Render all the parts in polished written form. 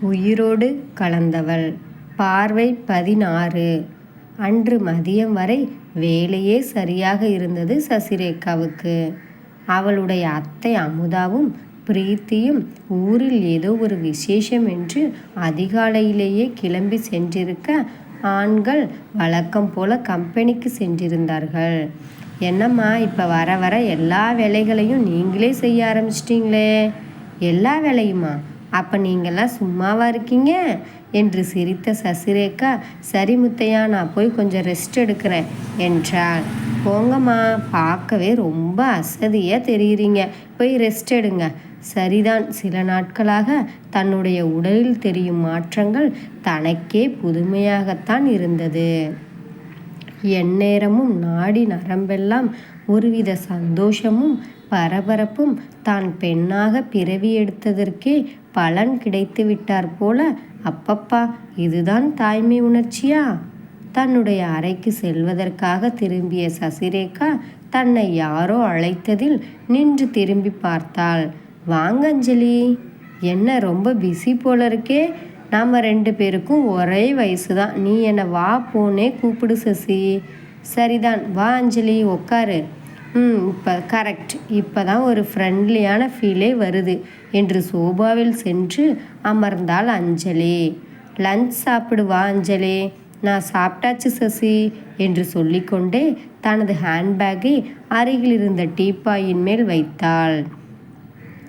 உயிரோடு கலந்தவள். பார்வை 16. அன்று மதியம் வரை வேலையே சரியாக இருந்தது சசிரேகாவுக்கு. அவளுடைய அத்தை அமுதாவும் பிரீத்தியும் ஊரில் ஏதோ ஒரு விசேஷம் என்று அதிகாலையிலேயே கிளம்பி சென்றிருக்க, ஆண்கள் வழக்கம் போல கம்பெனிக்கு சென்றிருந்தார்கள். என்னம்மா, இப்போ வர வர எல்லா வேலைகளையும் நீங்களே செய்ய ஆரம்பிச்சிட்டிங்களே? எல்லா வேலையுமா? அப்போ நீங்கள்லாம் சும்மாவா இருக்கீங்க என்று சிரித்த சசிரேகா, சரி முத்தையா, நான் போய் கொஞ்சம் ரெஸ்ட் எடுக்கிறேன் என்றாள். போங்கம்மா, பார்க்கவே ரொம்ப அசதியாக தெரியுறீங்க, போய் ரெஸ்ட் எடுங்க. சரிதான், சில நாட்களாக தன்னுடைய உடலில் தெரியும் மாற்றங்கள் தனக்கே புதுமையாகத்தான் இருந்தது. எந்நேரமும் நாடி நரம்பெல்லாம் ஒருவித சந்தோஷமும் பரபரப்பும், தான் பெண்ணாக பிறவி எடுத்ததற்கே பலன் கிடைத்து விட்டார் போல. அப்பப்பா, இதுதான் தாய்மை உணர்ச்சியா? தன்னுடைய அறைக்கு செல்வதற்காக திரும்பிய சசிரேகா தன்னை யாரோ அழைத்ததில் நின்று திரும்பி பார்த்தாள். வாங்க அஞ்சலி. என்ன ரொம்ப பிஸி போல இருக்கே? நாம் 2 பேருக்கும் ஒரே வயசு தான். நீ என்னை வா போனே கூப்பிடு சசி. சரிதான், வா அஞ்சலி, உட்காரு. இப்போ கரெக்ட், இப்போ தான் ஒரு ஃப்ரெண்ட்லியான ஃபீலே வருது என்று சோபாவில் சென்று அமர்ந்தாள் அஞ்சலி. லஞ்ச் சாப்பிடு வா அஞ்சலி. நான் சாப்பிட்டாச்சு சசி என்று சொல்லிக்கொண்டே தனது ஹேண்ட்பேக்கை அருகில் இருந்த டீப்பாயின் மேல் வைத்தாள்.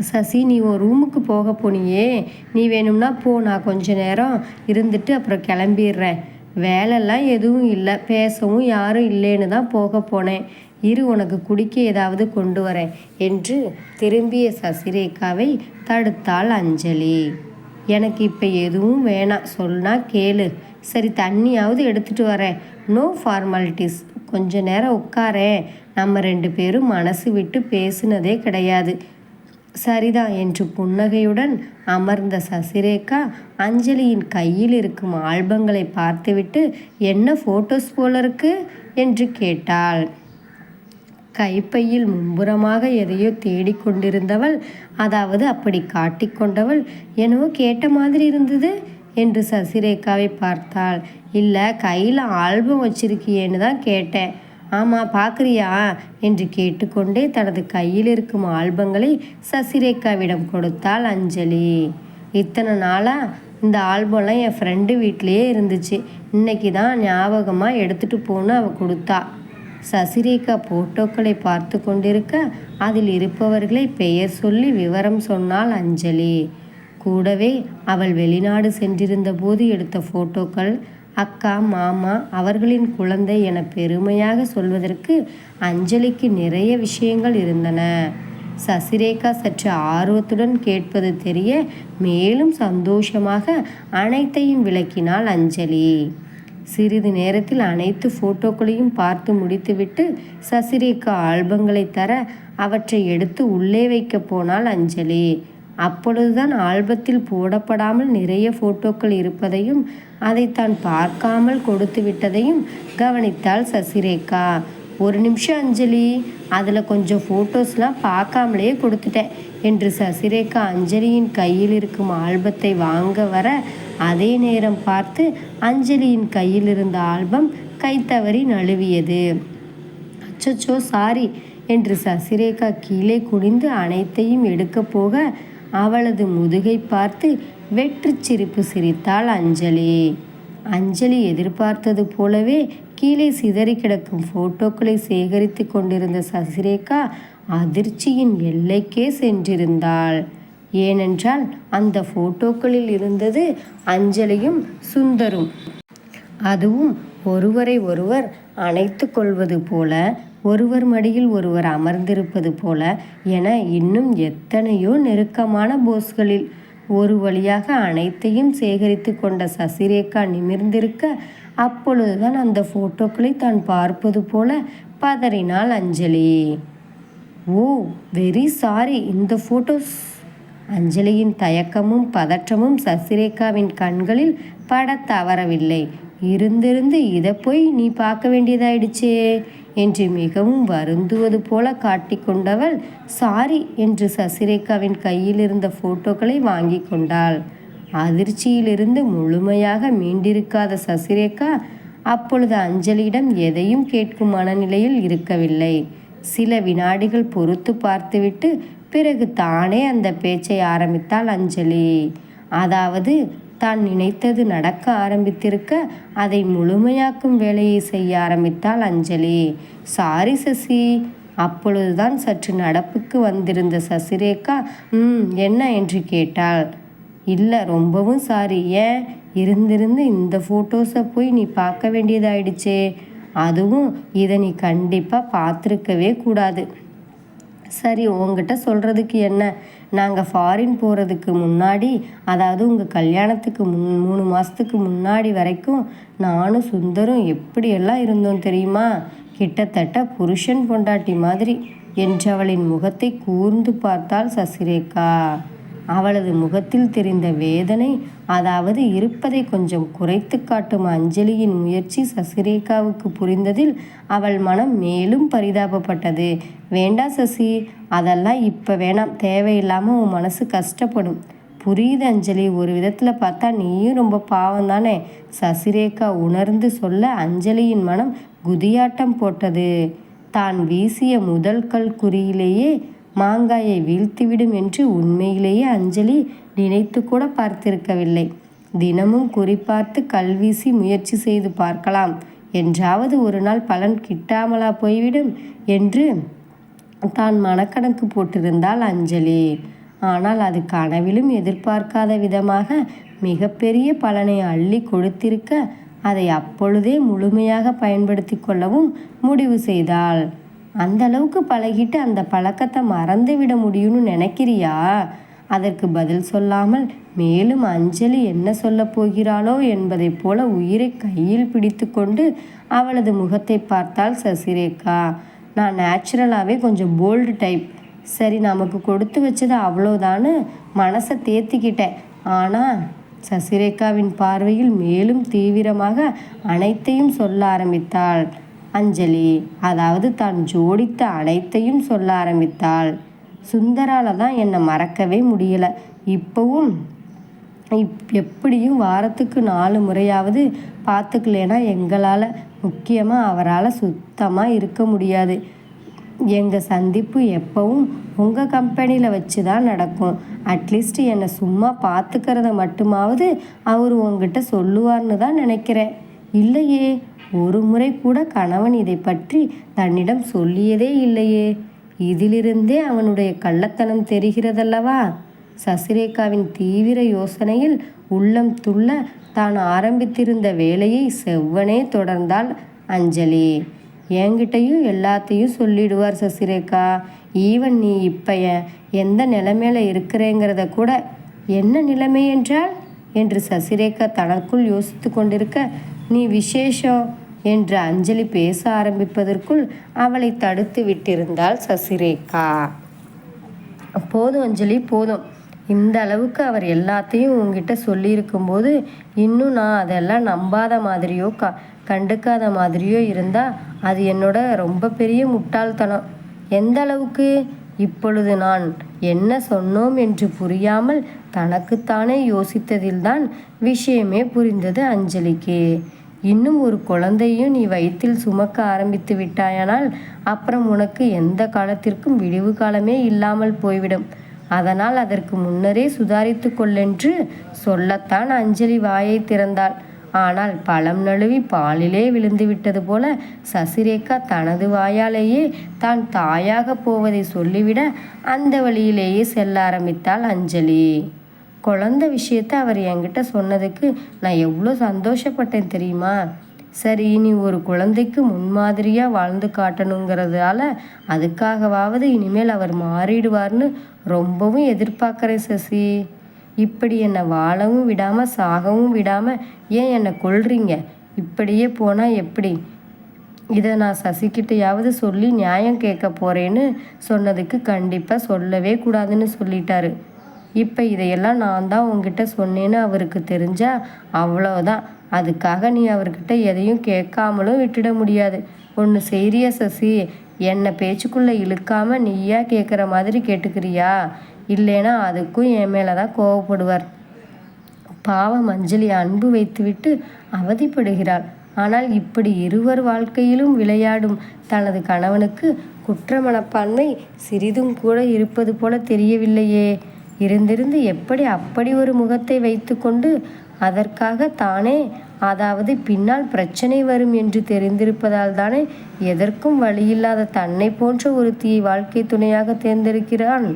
சசி, நீ உன் ரூமுக்கு போக போனியே, நீ வேணும்னா போ, நான் கொஞ்ச நேரம் இருந்துட்டு அப்புறம் கிளம்பிடுறேன். வேலைலாம் எதுவும் இல்லை, பேசவும் யாரும் இல்லைன்னு தான் போக போனேன். இரு, உனக்கு குடிக்க ஏதாவது கொண்டு வரேன் என்று திரும்பிய சசிரேகாவை தடுத்தாள் அஞ்சலி. எனக்கு இப்போ எதுவும் வேணாம், சொன்னா கேளு. சரி, தண்ணியாவது எடுத்துகிட்டு வரேன். No formalities. கொஞ்ச நேரம் உட்காரேன். நம்ம 2 பேரும் மனசு விட்டு பேசுனதே கிடையாது. சரிதான் என்று புன்னகையுடன் அமர்ந்த சசிரேகா அஞ்சலியின் கையில் இருக்கும் ஆல்பங்களை பார்த்துவிட்டு, என்ன ஃபோட்டோஸ் போல இருக்கு என்று கேட்டாள். கைப்பையில் மும்புறமாக எதையோ தேடிக்கொண்டிருந்தவள், அதாவது அப்படி காட்டிக்கொண்டவள், என்னவோ கேட்ட மாதிரி இருந்தது என்று சசிரேகாவை பார்த்தாள். இல்லை, கையில் ஆல்பம் வச்சிருக்கியேன்னு தான் கேட்டேன். ஆமாம், பார்க்குறியா என்று கேட்டுக்கொண்டே தனது கையில் இருக்கும் ஆல்பங்களை சசிரேகாவிடம் கொடுத்தாள் அஞ்சலி. இத்தனை நாளாக இந்த ஆல்பம்லாம் என் ஃப்ரெண்டு வீட்டிலையே இருந்துச்சு. இன்னைக்கு தான் ஞாபகமாக எடுத்துகிட்டு போன்னு அவள் கொடுத்தா. சசிரேகா போட்டோக்களை பார்த்து கொண்டிருக்க அதில் இருப்பவர்களை பெயர் சொல்லி விவரம் சொன்னாள் அஞ்சலி. கூடவே அவள் வெளிநாடு சென்றிருந்த போது எடுத்த ஃபோட்டோக்கள், அக்கா, மாமா, அவர்களின் குழந்தை என பெருமையாக சொல்வதற்கு அஞ்சலிக்கு நிறைய விஷயங்கள் இருந்தன. சசிரேகா சற்று ஆர்வத்துடன் கேட்பது தெரிய மேலும் சந்தோஷமாக அனைத்தையும் விளக்கினாள் அஞ்சலி. சிறிது நேரத்தில் அனைத்து ஃபோட்டோக்களையும் பார்த்து முடித்துவிட்டு சசிரேகா ஆல்பங்களை தர அவற்றை எடுத்து உள்ளே வைக்க போனாள் அஞ்சலி. அப்பொழுதுதான் ஆல்பத்தில் போடப்படாமல் நிறைய ஃபோட்டோக்கள் இருப்பதையும் அதை தான் பார்க்காமல் கொடுத்து விட்டதையும் கவனித்தாள் சசிரேகா. ஒரு நிமிஷம் அஞ்சலி, அதில் கொஞ்சம் ஃபோட்டோஸ்லாம் பார்க்காமலே கொடுத்துட்டேன் என்று சசிரேகா அஞ்சலியின் கையில் இருக்கும் ஆல்பத்தை வாங்க வர, அதே நேரம் பார்த்து அஞ்சலியின் கையில் இருந்த ஆல்பம் கைத்தவறி நழுவியது. அச்சச்சோ, சாரி என்று சசிரேகா கீழே குனிந்து அனைத்தையும் எடுக்க போக அவளது முதுகை பார்த்து வெற்றி சிரிப்பு சிரித்தாள் அஞ்சலி. அஞ்சலி எதிர்பார்த்தது போலவே கீழே சிதறி கிடக்கும் ஃபோட்டோக்களை சேகரித்து கொண்டிருந்த சசிரேகா அதிர்ச்சியின் எல்லைக்கே சென்றிருந்தாள். ஏனென்றால் அந்த ஃபோட்டோக்களில் இருந்தது அஞ்சலியும் சுந்தரும். அதுவும் ஒருவரை ஒருவர் அணைத்து கொள்வது போல, ஒருவர் மடியில் ஒருவர் அமர்ந்திருப்பது போல என இன்னும் எத்தனையோ நெருக்கமான போஸ்களில். ஒரு வழியாக அனைத்தையும் சேகரித்து கொண்ட சசிரேகா நிமிர்ந்திருக்க, அப்பொழுதுதான் அந்த ஃபோட்டோக்களை தான் பார்ப்பது போல பதறினாள் அஞ்சலி. ஓ, வெரி சாரி, இந்த ஃபோட்டோஸ். அஞ்சலியின் தயக்கமும் பதற்றமும் சசிரேகாவின் கண்களில் பட தவறவில்லை. இருந்திருந்து இதை போய் நீ பார்க்க வேண்டியதாயிடுச்சே என்று மிகவும் வருந்துவது போல காட்டிக்கொண்டவள் சாரி என்று சசிரேகாவின் கையில் இருந்த ஃபோட்டோக்களை வாங்கி கொண்டாள். அதிர்ச்சியிலிருந்து முழுமையாக மீண்டிருக்காத சசிரேகா அப்பொழுது அஞ்சலியிடம் எதையும் கேட்கும் மனநிலையில் இருக்கவில்லை. சில வினாடிகள் பொறுத்து பார்த்துவிட்டு பிறகு தானே அந்த பேச்சை ஆரம்பித்தாள் அஞ்சலி. அதாவது தான் நினைத்தது நடக்க ஆரம்பித்திருக்க அதை முழுமையாக்கும் வேலையை செய்ய ஆரம்பித்தாள் அஞ்சலி. சாரி சசி. அப்பொழுதுதான் சற்று நடப்புக்கு வந்திருந்த சசிரேகா என்ன என்று கேட்டாள். இல்லை, ரொம்பவும் சாரி. ஏன்? இருந்திருந்து இந்த ஃபோட்டோஸை போய் நீ பார்க்க வேண்டியதாயிடுச்சே. அதுவும் இதை நீ கண்டிப்பாக பார்த்துருக்கவே கூடாது. சரி, உங்ககிட்ட சொல்கிறதுக்கு என்ன, நாங்கள் ஃபாரின் போகிறதுக்கு முன்னாடி, அதாவது உங்கள் கல்யாணத்துக்கு 3 மாதத்துக்கு முன்னாடி வரைக்கும் நானும் சுந்தரும் எப்படியெல்லாம் இருந்தோம் தெரியுமா? கிட்டத்தட்ட புருஷன் பொண்டாட்டி மாதிரி என்றவளின் முகத்தை கூர்ந்து பார்த்தாள் சசிரேகா. அவளது முகத்தில் தெரிந்த வேதனை, அதாவது இருப்பதை கொஞ்சம் குறைத்து காட்டும் அஞ்சலியின் முயற்சி சசிரேகாவுக்கு புரிந்ததில் அவள் மனம் மேலும் பரிதாபப்பட்டது. வேண்டா சசி, அதெல்லாம் இப்போ வேணாம். தேவையில்லாமல் உன் மனசு கஷ்டப்படும். புரியுது அஞ்சலி, ஒரு விதத்தில் பார்த்தா நீயும் ரொம்ப பாவம் தானே. சசிரேகா உணர்ந்து சொல்ல அஞ்சலியின் மனம் குதியாட்டம் போட்டது. தான் வீசிய முதல் கல் குறியிலேயே மாங்காயை வீழ்த்திவிடும் என்று உண்மையிலேயே அஞ்சலி நினைத்து கூட பார்த்திருக்கவில்லை. தினமும் குறிப்பார்த்து கல்வீசி முயற்சி செய்து பார்க்கலாம், என்றாவது ஒரு நாள் பலன் கிட்டாமலா போய்விடும் என்று தான் மனக்கணக்கு போட்டிருந்தாள் அஞ்சலி. ஆனால் அது கனவிலும் எதிர்பார்க்காத விதமாக மிகப்பெரிய பலனை அள்ளி கொடுத்திருக்க அதை அப்பொழுதே முழுமையாக பயன்படுத்தி கொள்ளவும் முடிவு செய்தாள். அந்த அளவுக்கு பழகிட்டு அந்த பழக்கத்தை மறந்து விட முடியும்னு நினைக்கிறியா? அதற்கு பதில் சொல்லாமல் மேலும் அஞ்சலி என்ன சொல்லப் போகிறாளோ என்பதைப் போல உயிரை கையில் பிடித்து கொண்டு அவளது முகத்தை பார்த்தாள் சசிரேகா. நான் நேச்சுரலாகவே கொஞ்சம் போல்டு டைப். சரி, நமக்கு கொடுத்து வச்சது அவ்வளோதான்னு மனசை தேத்திக்கிட்டேன். ஆனால் சசிரேகாவின் பார்வையில் மேலும் தீவிரமாக அனைத்தையும் சொல்ல ஆரம்பித்தாள் அஞ்சலி. அதாவது தான் ஜோடித்த அனைத்தையும் சொல்ல ஆரம்பித்தாள். சுந்தரால தான் என்னை மறக்கவே முடியலை. இப்போவும் எப்படியும் வாரத்துக்கு 4 முறையாவது பார்த்துக்கலேனா எங்களால், முக்கியமாக அவரால் சுத்தமாக இருக்க முடியாது. எங்கள் சந்திப்பு எப்பவும் உங்கள் கம்பெனியில் வச்சு தான் நடக்கும். அட்லீஸ்ட் என்னை சும்மா பார்த்துக்கிறத மட்டுமாவது அவர் உங்ககிட்ட சொல்லுவார்னு தான் நினைக்கிறேன். இல்லையே, ஒரு முறை கூட கணவன் இதை பற்றி தன்னிடம் சொல்லியதே இல்லையே. இதிலிருந்தே அவனுடைய கள்ளத்தனம் தெரிகிறதல்லவா? சசிரேகாவின் தீவிர யோசனையில் உள்ளம் துள்ள தான் ஆரம்பித்திருந்த வேலையை செவ்வனே தொடர்ந்தாள் அஞ்சலி. என்கிட்டையும் எல்லாத்தையும் சொல்லிடுவார் சசிரேகா. ஈவன் நீ இப்போ எந்த நிலைமையில இருக்கிறேங்கிறத கூட. என்ன நிலைமை என்றால் என்று சசிரேகா தனக்குள் யோசித்து கொண்டிருக்க, நீ விசேஷம் என்று அஞ்சலி பேச ஆரம்பிப்பதற்குள் அவளை தடுத்து விட்டிருந்தாள் சசிரேகா. போதும் அஞ்சலி, போதும். இந்த அளவுக்கு அவர் எல்லாத்தையும் உங்ககிட்ட சொல்லியிருக்கும்போது இன்னும் நான் அதெல்லாம் நம்பாத மாதிரியோ கண்டுக்காத மாதிரியோ இருந்தால் அது என்னோட ரொம்ப பெரிய முட்டாள்தனம். எந்த அளவுக்கு? இப்பொழுது நான் என்ன சொன்னோம் என்று புரியாமல் தனக்குத்தானே யோசித்ததில்தான் விஷயமே புரிந்தது அஞ்சலிக்கு. இன்னும் ஒரு குழந்தையும் நீ வயிற்றில் சுமக்க ஆரம்பித்து விட்டாயானால் அப்புறம் உனக்கு எந்த காலத்திற்கும் விடிவு காலமே இல்லாமல் போய்விடும். அதனால் அதற்கு முன்னரே சுதாரித்து கொள்ளென்று சொல்லத்தான் அஞ்சலி வாயை திறந்தாள். ஆனால் பழம் நழுவி பாலிலே விழுந்து விட்டது போல சசிரேகா தனது வாயாலேயே தான் தாயாக போவதை சொல்லிவிட அந்த வழியிலேயே செல்ல ஆரம்பித்தாள் அஞ்சலி. குழந்தை விஷயத்தை அவர் என்கிட்ட சொன்னதுக்கு நான் எவ்வளோ சந்தோஷப்பட்டேன் தெரியுமா? சரி, இனி ஒரு குழந்தைக்கு முன்மாதிரியாக வாழ்ந்து காட்டணுங்கிறதால அதுக்காகவாவது இனிமேல் அவர் மாறிடுவார்னு ரொம்பவும் எதிர்பார்க்குறேன் சசி. இப்படி என்னை வாழவும் விடாமல் சாகவும் விடாமல் ஏன் என்னை கொல்றீங்க? இப்படியே போனால் எப்படி? இதை நான் சசிக்கிட்டையாவது சொல்லி நியாயம் கேட்க போகிறேன்னு சொன்னதுக்கு கண்டிப்பாக சொல்லவே கூடாதுன்னு சொல்லிட்டாரு. இப்போ இதையெல்லாம் நான் தான் உங்ககிட்ட சொன்னேன்னு அவருக்கு தெரிஞ்சா அவ்வளோதான். அதுக்காக நீ அவர்கிட்ட எதையும் கேட்காமலும் விட்டுட முடியாது. ஒன்று செய்றியா சசி? என்னை பேச்சுக்குள்ளே இழுக்காம நீயா கேட்குற மாதிரி கேட்டுக்கிறியா? இல்லைன்னா அதுக்கும் என் மேலே தான் கோவப்படுவார். பாவம் அஞ்சலி அன்பு வைத்துவிட்டு அவதிப்படுகிறாள். ஆனால் இப்படி இருவர் வாழ்க்கையிலும் விளையாடும் தனது கணவனுக்கு குற்ற மனப்பான்மை சிறிதும் கூட இருப்பது போல தெரியவில்லையே. இருந்திருந்து எப்படி அப்படி ஒரு முகத்தை வைத்து கொண்டு அதற்காக தானே, அதாவது பின்னால் பிரச்சனை வரும் என்று தெரிந்திருப்பதால் தானே எதற்கும் வழியில்லாத தன்னை போன்ற ஒருத்தியை வாழ்க்கை துணையாக தேர்ந்தெடுக்கிறான்.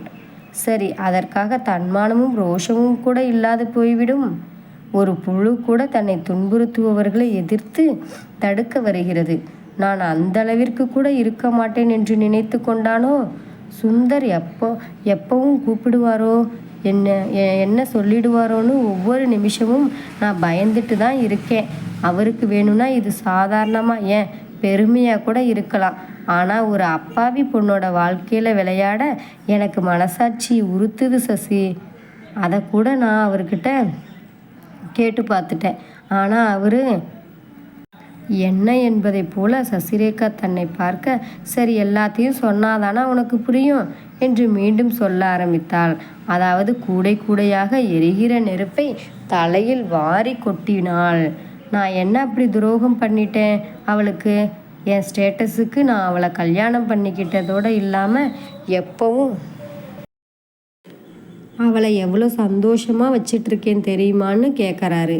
சரி, அதற்காக தன்மானமும் ரோஷமும் கூட இல்லாது போய்விடும். ஒரு புழு கூட தன்னை துன்புறுத்துபவர்களை எதிர்த்து தடுக்க வருகிறது. நான் அந்த அளவிற்கு கூட இருக்க மாட்டேன் என்று நினைத்து கொண்டானோ? சுந்தர் எப்பவும் கூப்பிடுவாரோ, என்ன சொல்லிடுவாரோன்னு ஒவ்வொரு நிமிஷமும் நான் பயந்துட்டு தான் இருக்கேன். அவருக்கு வேணும்னா இது சாதாரணமாக, ஏன் பெருமையாக கூட இருக்கலாம். ஆனால் ஒரு அப்பாவி பொண்ணோட வாழ்க்கையில் விளையாட எனக்கு மனசாட்சி உறுத்துது சசி. அதை கூட நான் அவர்கிட்ட கேட்டு பார்த்துட்டேன். ஆனால் அவர் என்ன என்பதை போல சசிரேகா தன்னை பார்க்க, சரி எல்லாத்தையும் சொன்னாதானா உனக்கு புரியும் என்று மீண்டும் சொல்ல ஆரம்பித்தாள். அதாவது கூடை கூடையாக எரிகிற நெருப்பை தலையில் வாரி கொட்டினாள். நான் என்ன அப்படி துரோகம் பண்ணிட்டேன் அவளுக்கு? என் ஸ்டேட்டஸுக்கு நான் அவளை கல்யாணம் பண்ணிக்கிட்டதோடு இல்லாமல் எப்பவும் அவளை எவ்வளோ சந்தோஷமாக வச்சிட்ருக்கேன் தெரியுமான்னு கேட்குறாரு.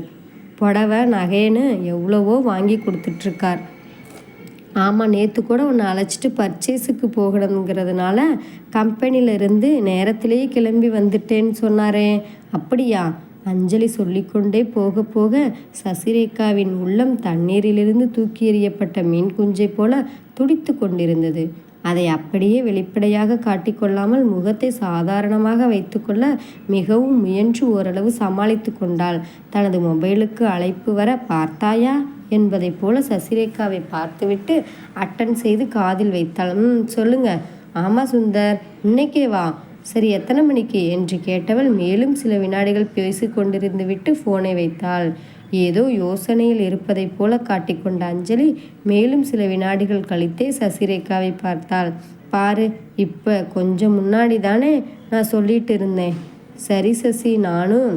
புடவை நகைன்னு எவ்வளவோ வாங்கி கொடுத்துட்ருக்கார். ஆமாம், நேற்று கூட உன்னை அழைச்சிட்டு பர்ச்சேஸுக்கு போகணுங்கிறதுனால கம்பெனியிலேருந்து நேரத்திலேயே கிளம்பி வந்துட்டேன்னு சொன்னாரே, அப்படியா? அஞ்சலி சொல்லிக்கொண்டே போக போக சசிரேகாவின் உள்ளம் தண்ணீரிலிருந்து தூக்கி எறியப்பட்ட மீன் குஞ்சை போல துடித்து கொண்டிருந்தது. அதை அப்படியே வெளிப்படையாக காட்டிக்கொள்ளாமல் முகத்தை சாதாரணமாக வைத்துக்கொள்ள மிகவும் முயன்று ஓரளவு சமாளித்து கொண்டாள். தனது மொபைலுக்கு அழைப்பு வர பார்த்தாயா என்பதை போல சசிரேகாவை பார்த்துவிட்டு அட்டன் செய்து காதில் வைத்தாள். சொல்லுங்க. ஆமாம் சுந்தர், இன்னைக்கே வா. சரி, எத்தனை மணிக்கு என்று கேட்டவள் மேலும் சில வினாடிகள் பேசி கொண்டிருந்து விட்டு ஃபோனை வைத்தாள். ஏதோ யோசனையில் இருப்பதைப் போல காட்டிக்கொண்ட அஞ்சலி மேலும் சில வினாடிகள் கழித்தே சசிரேகாவை பார்த்தாள். பாரு, இப்போ கொஞ்சம் முன்னாடி தானே நான் சொல்லிட்டு இருந்தேன். சரி சசி, நானும்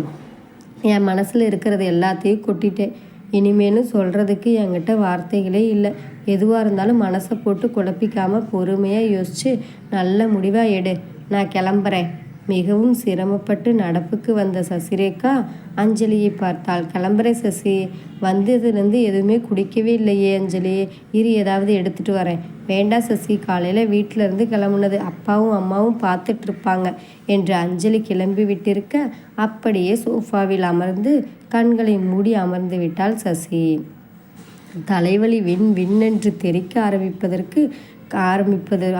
என் மனசில் இருக்கிறது எல்லாத்தையும் கொட்டிட்டேன். இனிமேலும் சொல்கிறதுக்கு என்கிட்ட வார்த்தைகளே இல்லை. எதுவாக இருந்தாலும் மனசை போட்டு குழப்பிக்காமல் பொறுமையாக யோசித்து நல்ல முடிவாக எடு. நான் கிளம்புறேன். மிகவும் சிரமப்பட்டு நடப்புக்கு வந்த சசிரேகா அஞ்சலியை பார்த்தாள். கிளம்புறேன் சசி. வந்ததுலேருந்து எதுவுமே குடிக்கவே இல்லையே அஞ்சலி. இரு, ஏதாவது எடுத்துகிட்டு வரேன். வேண்டாம் சசி, காலையில் வீட்டிலேருந்து கிளம்புனது அப்பாவும் அம்மாவும் பார்த்துட்ருப்பாங்க என்று அஞ்சலி கிளம்பி விட்டிருக்க அப்படியே சோஃபாவில் அமர்ந்து கண்களை மூடி அமர்ந்து விட்டாள் சசி. தலைவலி விண்ணென்று தெரிக்க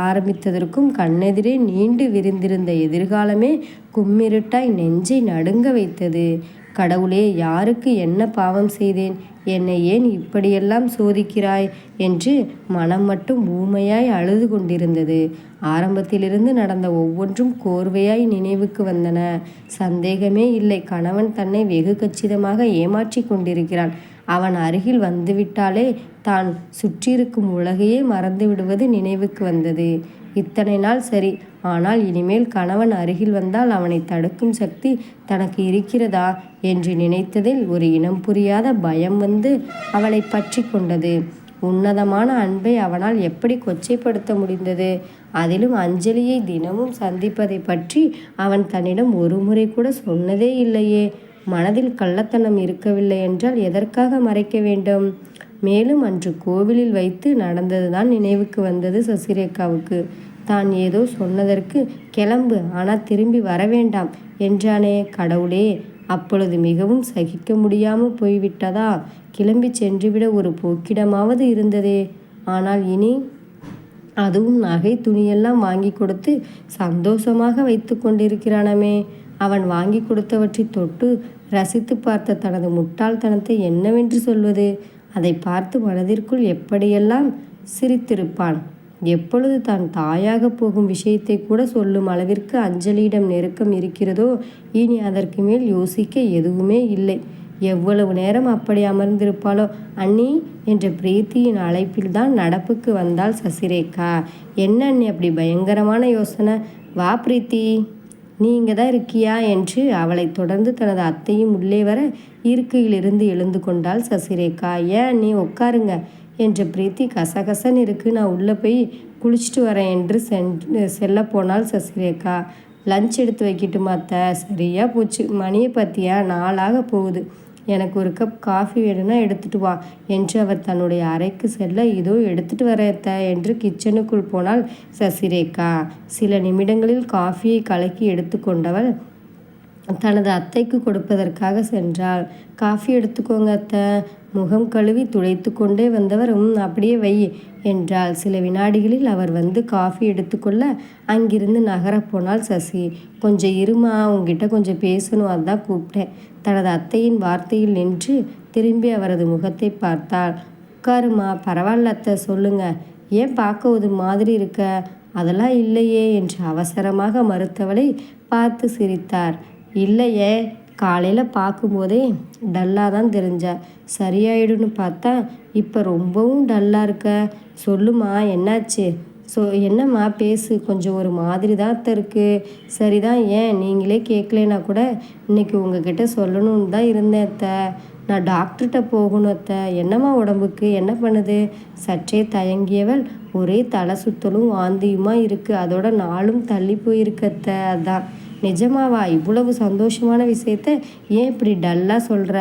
ஆரம்பித்ததற்கும் கண்ணெதிரே நீண்டு விரிந்திருந்த எதிர்காலமே கும்மிருட்டாய் நெஞ்சை நடுங்க வைத்தது. கடவுளே, யாருக்கு என்ன பாவம் செய்தேன்? என்னை ஏன் இப்படியெல்லாம் சோதிக்கிறாய் என்று மனம் மட்டும் ஊமையாய் அழுது கொண்டிருந்தது. ஆரம்பத்திலிருந்து நடந்த ஒவ்வொன்றும் கோர்வையாய் நினைவுக்கு வந்தன. சந்தேகமே இல்லை, கணவன் தன்னை வெகு கச்சிதமாக ஏமாற்றி கொண்டிருக்கிறான். அவன் அருகில் வந்துவிட்டாலே தான் சுற்றியிருக்கும் உலகையே மறந்து விடுவது நினைவுக்கு வந்தது. இத்தனை நாள் சரி, ஆனால் இனிமேல் கணவன் அருகில் வந்தால் அவனை தடுக்கும் சக்தி தனக்கு இருக்கிறதா என்று நினைத்ததில் ஒரு இனம் புரியாத பயம் வந்து அவளை பற்றி கொண்டது. உன்னதமான அன்பை அவனால் எப்படி கொச்சைப்படுத்த முடிந்தது? அதிலும் அஞ்சலியை தினமும் சந்திப்பதை பற்றி அவன் தன்னிடம் ஒரு முறை கூட சொன்னதே இல்லையே. மனதில் கள்ளத்தனம் இருக்கவில்லை என்றால் எதற்காக மறைக்க வேண்டும்? மேலும் அன்று கோவிலில் வைத்து நடந்ததுதான் நினைவுக்கு வந்தது சசிரேகாவுக்கு. தான் ஏதோ சொன்னதற்கு கிளம்பு, ஆனால் திரும்பி வர வேண்டாம் என்றானே. கடவுளே, அப்பொழுது மிகவும் சகிக்க முடியாமல் போய்விட்டதா? கிளம்பி சென்றுவிட ஒரு போக்கிடமாவது இருந்ததே. ஆனால் இனி அதுவும் நகை துணியெல்லாம் வாங்கி கொடுத்து சந்தோஷமாக வைத்து கொண்டிருக்கிறானமே. அவன் வாங்கி கொடுத்தவற்றை தொட்டு ரசித்து பார்த்த தனது முட்டாள்தனத்தை என்னவென்று சொல்வது? அதை பார்த்து மனதிற்குள் எப்படியெல்லாம் சிரித்திருப்பான். எப்பொழுது தான் தாயாக போகும் விஷயத்தை கூட சொல்லும் அளவிற்கு அஞ்சலியிடம் நெருக்கம் இருக்கிறதோ இனி அதற்கு மேல் யோசிக்க எதுவுமே இல்லை. எவ்வளவு நேரம் அப்படி அமர்ந்திருப்பாளோ. அண்ணி என்ற பிரீத்தியின் அழைப்பில்தான் நடப்புக்கு வந்தாள் சசிரேகா. என்ன அண்ணி அப்படி பயங்கரமான யோசனை? வா பிரீத்தி. நீங்க தான் இருக்கியா என்று அவளை தொடர்ந்து தனது அத்தையும் உள்ளே வர இருக்கையிலிருந்து எழுந்து கொண்டாள் சசிரேகா. ஏன் நீ உட்காருங்க என்ற பிரீத்தி. கசகசன்னு இருக்கு, நான் உள்ளே போய் குளிச்சுட்டு வரேன் என்று செல்ல போனாள் சசிரேகா. லஞ்ச் எடுத்து வைக்கட்டுமா அத்தை? சரியா போச்சு, மணியை பற்றியா 4 போகுது. எனக்கு ஒரு கப் காஃபி வேணும்னா எடுத்துட்டு வா என்று அவர் தன்னுடைய அறைக்கு செல்ல, இதோ எடுத்துட்டு வரத்த என்று கிச்சனுக்குள் போனாள் சசிரேகா. சில நிமிடங்களில் காஃபியை கலக்கி எடுத்துக்கொண்டவள் தனது அத்தைக்கு கொடுப்பதற்காக சென்றாள். காஃபி எடுத்துக்கோங்க அத்தை. முகம் கழுவி துடைத்து கொண்டே வந்தவர் அப்படியே வை என்றாள். சில வினாடிகளில் அவர் வந்து காஃபி எடுத்துக்கொள்ள அங்கிருந்து நகரப்போனாள் சசி. கொஞ்சம் இருமா, உங்ககிட்ட கொஞ்சம் பேசணும், அதான் கூப்பிட்டேன். தனது அத்தையின் வார்த்தையில் நின்று திரும்பி அவரது முகத்தை பார்த்தாள். உட்காருமா. பரவாயில்ல அத்தை, சொல்லுங்க. ஏன் பார்க்க ஒரு மாதிரி இருக்க? அதெல்லாம் இல்லையே என்று அவசரமாக மறுத்தவளை பார்த்து சிரித்தார். இல்லையே, காலையில் பார்க்கும்போதே டல்லாக தான் தெரிஞ்ச, சரியாயிடுன்னு பார்த்தா இப்போ ரொம்பவும் டல்லாக இருக்க. சொல்லுமா, என்னாச்சு? என்னம்மா பேசு. கொஞ்சம் ஒரு மாதிரி தான் அத்தை இருக்குது. சரிதான், ஏன் நீங்களே கேட்கலனா கூட இன்னைக்கு உங்ககிட்ட சொல்லணும்னு தான் இருந்தேன் அத்தை. நான் டாக்டர்கிட்ட போகணும் அத்தை. என்னம்மா உடம்புக்கு என்ன பண்ணுது? சற்றே தயங்கியவள், ஒரே தலை சுத்தலும் வாந்தியுமா இருக்குது, அதோட நாளும் தள்ளி போயிருக்கு அத்தை. அதான். நிஜமாவா? இவ்வளவு சந்தோஷமான விஷயத்த ஏன் இப்படி டல்லாக சொல்கிற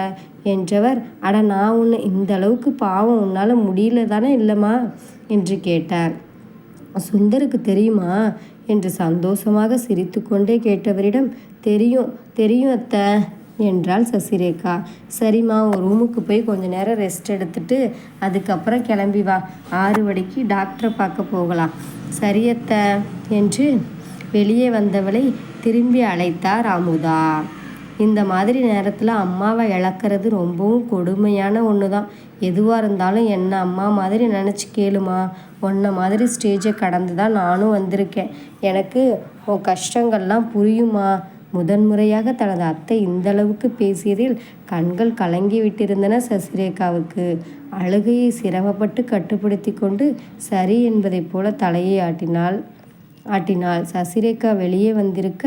என்றவர், அட நான் உன்னை இந்த அளவுக்கு பாவம் உன்னால் முடியல தானே இல்லைம்மா என்று கேட்டார். சுந்தருக்கு தெரியுமா என்று சந்தோஷமாக சிரித்து கொண்டே கேட்டவரிடம், தெரியும் தெரியும் அத்தை என்றாள் சசிரேகா. சரிம்மா, ஒரு ரூமுக்கு போய் கொஞ்ச நேரம் ரெஸ்ட் எடுத்துட்டு அதுக்கப்புறம் கிளம்பி வா. 6 மணிக்கு டாக்டரை பார்க்க போகலாம். சரியத்தை என்று வெளியே வந்தவளை திரும்பி அழைத்தார் அமுதா. இந்த மாதிரி நேரத்தில் அம்மாவை இழக்கிறது ரொம்பவும் கொடுமையான ஒன்று தான். எதுவாக இருந்தாலும் என்ன அம்மா மாதிரி நினச்சி கேளுமா. உன்ன மாதிரி ஸ்டேஜை கடந்து தான் நானும் வந்திருக்கேன். எனக்கு உன் கஷ்டங்கள்லாம் புரியுமா. முதன்முறையாக தனது அத்தை இந்தளவுக்கு பேசியதில் கண்கள் கலங்கி விட்டிருந்தன சசிரேகாவுக்கு. அழுகையை சிரமப்பட்டு கட்டுப்படுத்தி கொண்டு சரி என்பதைப் போல தலையை ஆட்டினாள். சசிரேகா வெளியே வந்திருக்க,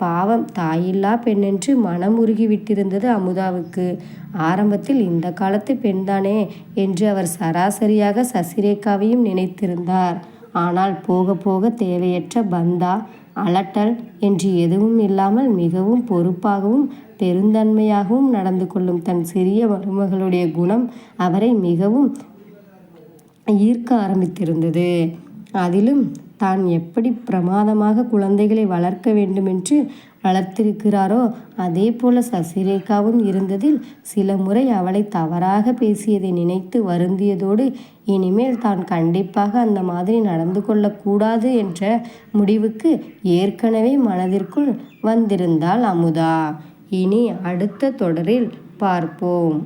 பாவம் தாயில்லா பெண்ணென்று மனம் உருகிவிட்டிருந்தது அமுதாவுக்கு. ஆரம்பத்தில் இந்த காலத்து பெண்தானே என்று அவர் சராசரியாக சசிரேகாவையும் நினைத்திருந்தார். ஆனால் போக போக தேவையற்ற பந்தா அலட்டல் என்று எதுவும் இல்லாமல் மிகவும் பொறுப்பாகவும் பெருந்தன்மையாகவும் நடந்து கொள்ளும் தன் சிறிய மருமகளுடைய குணம் அவரை மிகவும் ஈர்க்க ஆரம்பித்திருந்தது. அதிலும் தான் எப்படி பிரமாதமாக குழந்தைகளை வளர்க்க வேண்டுமென்று வளர்த்திருக்கிறாரோ அதே போல சசிரேகாவும் இருந்ததில் சில முறை அவளை தவறாக பேசியதை நினைத்து வருந்தியதோடு இனிமேல் தான் கண்டிப்பாக அந்த மாதிரி நடந்து கொள்ளக்கூடாது என்ற முடிவுக்கு ஏற்கனவே மனதிற்குள் வந்திருந்தாள் அமுதா. இனி அடுத்த தொடரில் பார்ப்போம்.